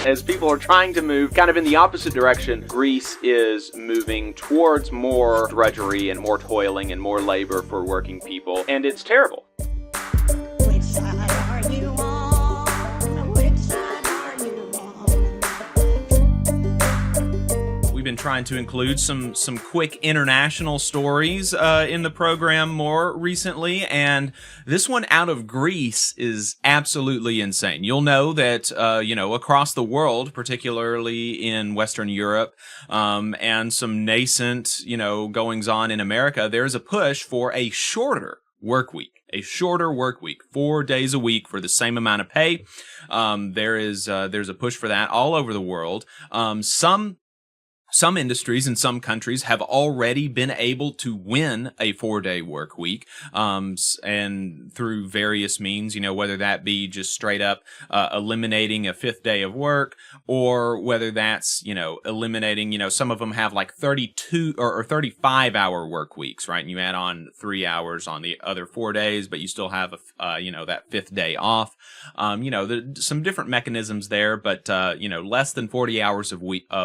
as people are trying to move kind of in the opposite direction, Greece is moving towards more drudgery and more toiling and more labor for working people, and it's terrible. Which side are you on? Which side are you on? We've been trying to include some quick international stories in the program more recently, and this one out of Greece is absolutely insane. You'll know that across the world, particularly in Western Europe, and some nascent goings on in America, there's a push for a shorter work week. A shorter work week, 4 days a week for the same amount of pay. There's a push for that all over the world. Some industries in some countries have already been able to win a 4-day work week, and through various means, whether that be just straight up eliminating a 5th day of work, or whether that's, eliminating, some of them have like 32 or 35-hour work weeks, right? And you add on 3 hours on the other 4 days, but you still have, that 5th day off. Some different mechanisms there, but, less than 40 hours of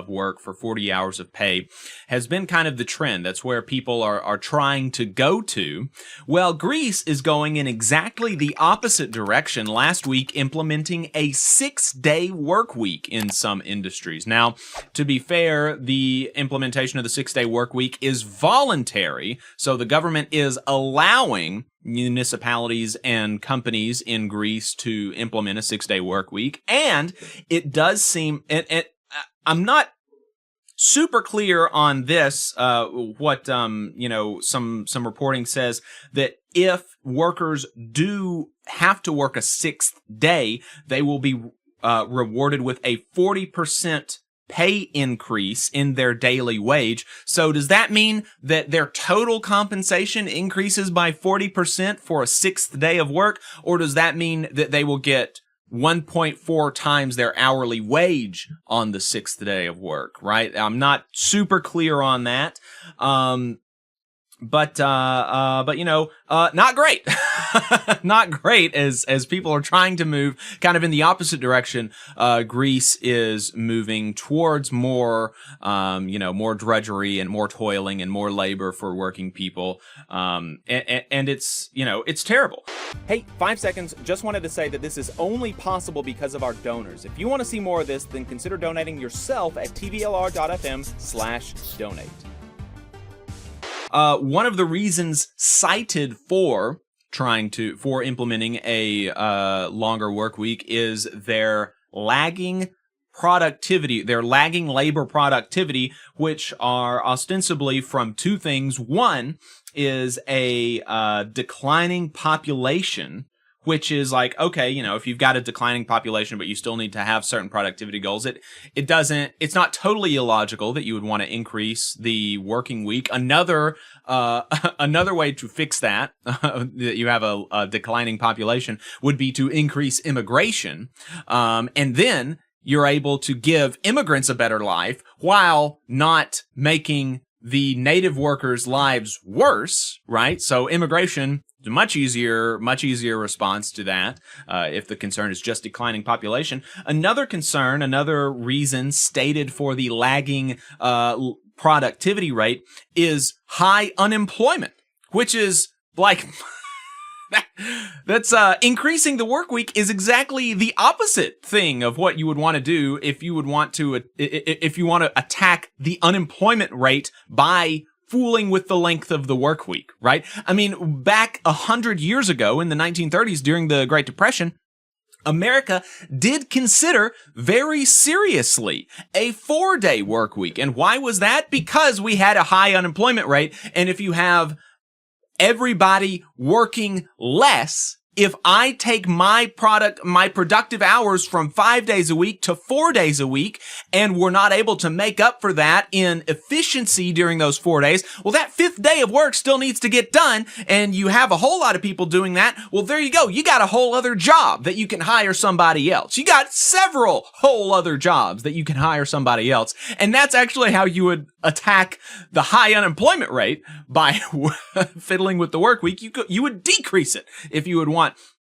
work for 40 hours of pay has been kind of the trend. That's where people are trying to go to. Well, Greece is going in exactly the opposite direction last week, implementing a 6-day work week in some industries. Now, to be fair, the implementation of the 6-day work week is voluntary, so the government is allowing municipalities and companies in Greece to implement a 6-day work week, and it does seem, and I'm not super clear on this, what some reporting says that if workers do have to work a 6th day, they will be rewarded with a 40% pay increase in their daily wage. So does that mean that their total compensation increases by 40% for a 6th day of work? Or does that mean that they will get 1.4 times their hourly wage on the 6th day of work, right? I'm not super clear on that. But not great. Not great as people are trying to move kind of in the opposite direction. Greece is moving towards more, more drudgery and more toiling and more labor for working people. And it's, it's terrible. Hey, 5 seconds. Just wanted to say that this is only possible because of our donors. If you want to see more of this, then consider donating yourself at tvlr.fm/donate. One of the reasons cited for implementing a longer work week is their lagging labor productivity, which are ostensibly from two things. One is a declining population, which is like, okay, if you've got a declining population, but you still need to have certain productivity goals, it's not totally illogical that you would want to increase the working week. Another way to fix that, that you have a declining population, would be to increase immigration. And then you're able to give immigrants a better life while not making the native workers' lives worse, right? So immigration, much easier response to that, if the concern is just declining population. Another reason stated for the lagging productivity rate is high unemployment, which is like that's increasing the work week is exactly the opposite thing of what you would want to do if you want to attack the unemployment rate by fooling with the length of the work week, right? I mean, back 100 years ago in the 1930s during the Great Depression, America did consider very seriously a 4-day work week. And why was that? Because we had a high unemployment rate. And if you have everybody working less, if I take my productive hours from 5 days a week to 4 days a week, and we're not able to make up for that in efficiency during those 4 days, well, that 5th day of work still needs to get done, and you have a whole lot of people doing that. Well, there you go. You got a whole other job that you can hire somebody else. You got several whole other jobs that you can hire somebody else. And that's actually how you would attack the high unemployment rate, by fiddling with the work week. You would decrease it if you would want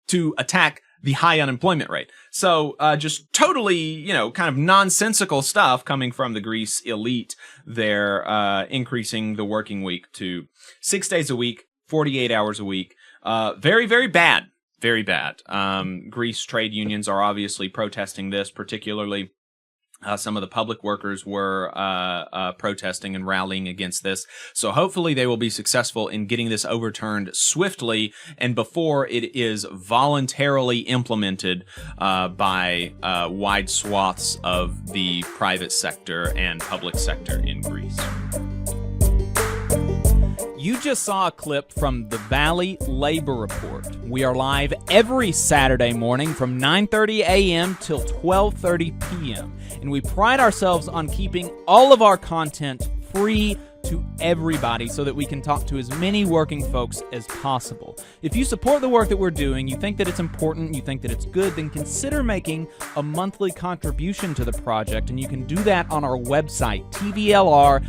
to attack the high unemployment rate. So just totally, kind of nonsensical stuff coming from the Greece elite. They're increasing the working week to 6 days a week, 48 hours a week. Very, very bad. Very bad. Greece trade unions are obviously protesting this, particularly some of the public workers were protesting and rallying against this. So hopefully they will be successful in getting this overturned swiftly and before it is voluntarily implemented by wide swaths of the private sector and public sector in Greece. You just saw a clip from the Valley Labor Report. We are live every Saturday morning from 9:30 a.m. till 12:30 p.m. And we pride ourselves on keeping all of our content free to everybody so that we can talk to as many working folks as possible. If you support the work that we're doing, you think that it's important, you think that it's good, then consider making a monthly contribution to the project, and you can do that on our website, tvlr.fm.